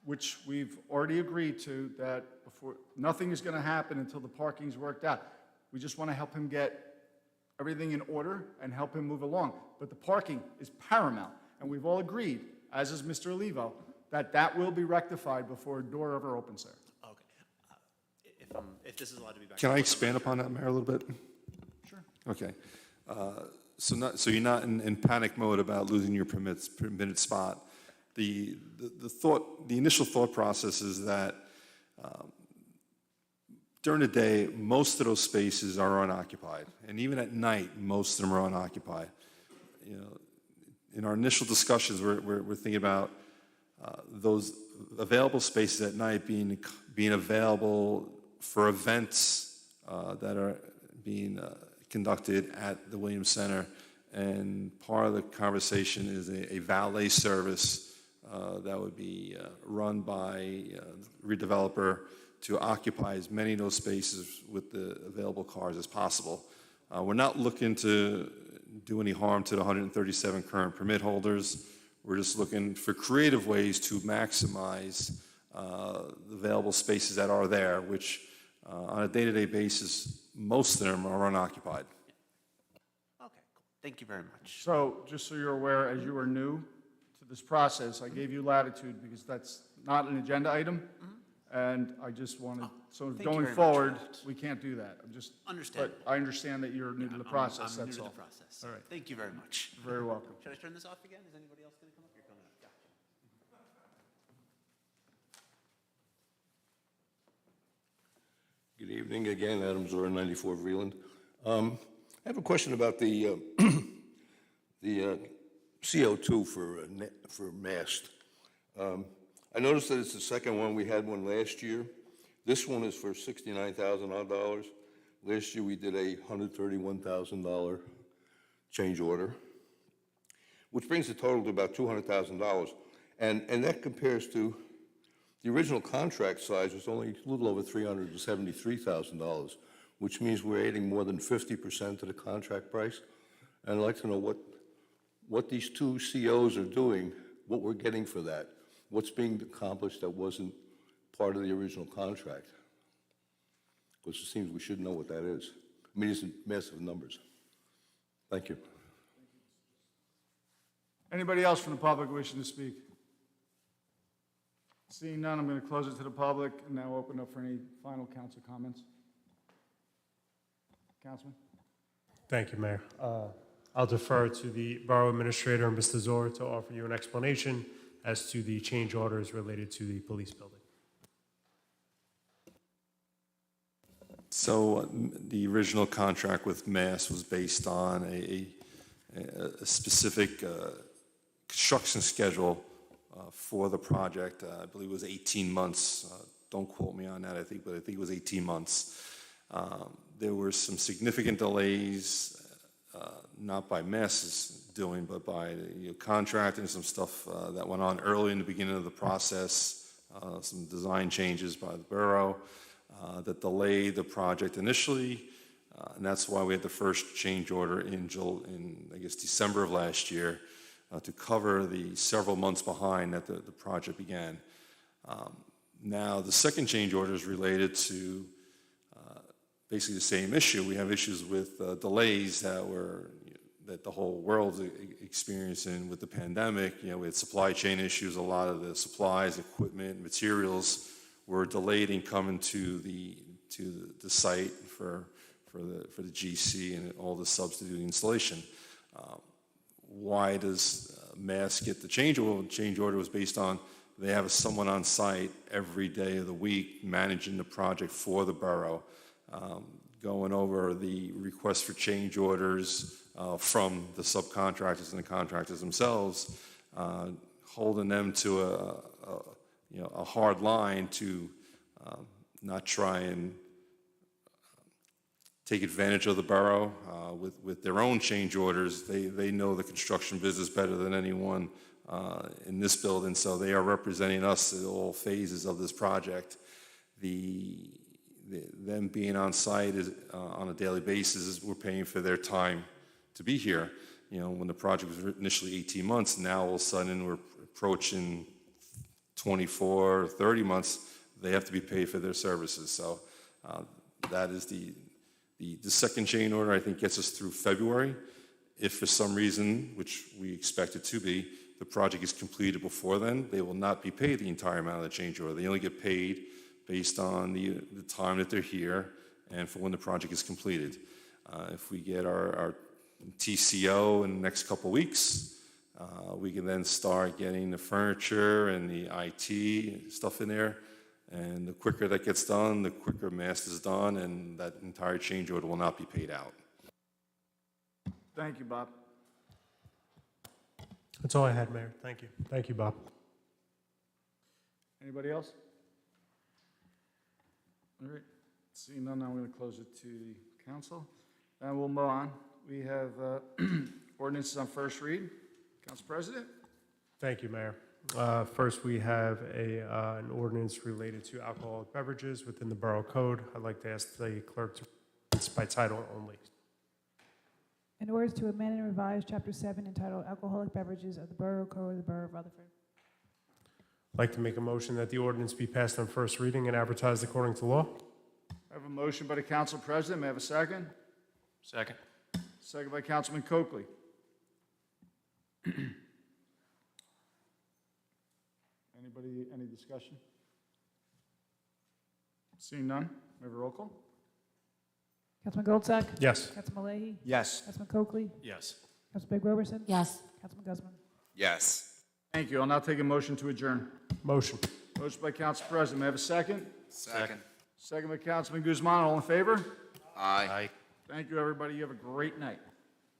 S1: which we've already agreed to, that before, nothing is going to happen until the parking's worked out. We just want to help him get everything in order and help him move along. But the parking is paramount, and we've all agreed, as is Mr. Olivo, that will be rectified before a door ever opens there.
S6: If this is allowed to be back.
S14: Can I expand upon that, Mayor, a little bit?
S1: Sure.
S14: Okay. So you're not in panic mode about losing your permitted spot. The initial thought process is that during the day, most of those spaces are unoccupied, and even at night, most of them are unoccupied. You know, in our initial discussions, we're thinking about those available spaces at night being available for events that are being conducted at the Williams Center. And part of the conversation is a valet service that would be run by a redeveloper to occupy as many of those spaces with the available cars as possible. We're not looking to do any harm to the 137 current permit holders. We're just looking for creative ways to maximize the available spaces that are there, which on a day-to-day basis, most of them are unoccupied.
S6: Okay, cool. Thank you very much.
S1: So, just so you're aware, as you are new to this process, I gave you latitude because that's not an agenda item. And I just wanted, so
S6: thank you
S1: going
S6: very much
S1: forward,
S6: for that.
S1: we can't do that. I'm just,
S6: Understand.
S1: but I understand that you're new to the process,
S6: I'm
S1: that's
S6: new
S1: all.
S6: to the process.
S1: All right.
S6: Thank you very much.
S1: Very welcome.
S6: Should I turn this off again? Is anybody else going to come up? You're coming up. Gotcha.
S10: Good evening again, Adam Zora, 94 Vreeland. I have a question about the CO2 for mast. I noticed that it's the second one. We had one last year. This one is for $69,000. Last year we did a $131,000 change order. which brings the total to about $200,000. And that compares to the original contract size was only a little over $373,000, which means we're adding more than 50% to the contract price. And I'd like to know what these two COs are doing, what we're getting for that, what's being accomplished that wasn't part of the original contract. Because it seems we should know what that is. I mean, it's massive numbers. Thank you.
S1: Anybody else from the public wishing to speak? Seeing none, I'm going to close it to the public and now open up for any final council comments. Councilman?
S15: Thank you, Mayor. I'll defer to the Borough Administrator, Mr. Zor, to offer you an explanation as to the change orders related to the police building.
S14: So the original contract with Mass was based on a specific construction schedule for the project. I believe it was 18 months. Don't quote me on that, but I think it was 18 months. There were some significant delays, not by Mass's doing, but by the contract and some stuff that went on early in the beginning of the process, some design changes by the borough that delayed the project initially, and that's why we had the first change order in I guess, December of last year to cover the several months behind that the project began. Now, the second change order is related to basically the same issue. We have issues with delays that the whole world's experiencing with the pandemic. You know, we had supply chain issues. A lot of the supplies, equipment, materials were delayed in coming to the site for the GC and all the substitute installation. Why does Mass get the change order? The change order was based on they have someone on site every day of the week managing the project for the borough, going over the requests for change orders from the subcontractors and the contractors themselves, holding them to a hard line to not try and take advantage of the borough with their own change orders. They know the construction business better than anyone in this building, so they are representing us at all phases of this project. Them being on site on a daily basis, we're paying for their time to be here. You know, when the project was initially 18 months, now all of a sudden we're approaching 24, 30 months, they have to be paid for their services. So that is the second chain order, I think, gets us through February. If for some reason, which we expect it to be, the project is completed before then, they will not be paid the entire amount of the change order. They only get paid based on the time that they're here and for when the project is completed. If we get our TCO in the next couple weeks, we can then start getting the furniture and the IT stuff in there. And the quicker that gets done, the quicker Mass is done, and that entire change order will not be paid out.
S1: Thank you, Bob.
S15: That's all I had, Mayor. Thank you. Thank you, Bob.
S1: Anybody else? All right. Seeing none, now I'm going to close it to the council. And we'll move on. We have ordinances on first read. Council President?
S15: Thank you, Mayor. First, we have an ordinance related to alcoholic beverages within the Borough Code. I'd like to ask the clerk to read this by title only.
S2: In order to amend and revise Chapter 7 entitled Alcoholic Beverages of the Borough Code of the Borough of Rutherford.
S15: I'd like to make a motion that the ordinance be passed on first reading and advertised according to law.
S1: I have a motion by the Council President. May I have a second?
S11: Second.
S1: Second by Councilman Coakley. Anybody, any discussion? Seeing none, may I have a roll call?
S2: Councilman Goldsack?
S15: Yes.
S2: Councilman Leahy?
S16: Yes.
S2: Councilman Coakley?
S11: Yes.
S2: Councilman Big Roberson?
S12: Yes.
S2: Councilman Guzman?
S13: Yes.
S1: Thank you. I'll now take a motion to adjourn.
S15: Motion.
S1: Motion by Council President. May I have a second?
S13: Second.
S1: Second by Councilman Guzman. All in favor?
S13: Aye.
S1: Thank you, everybody. You have a great night.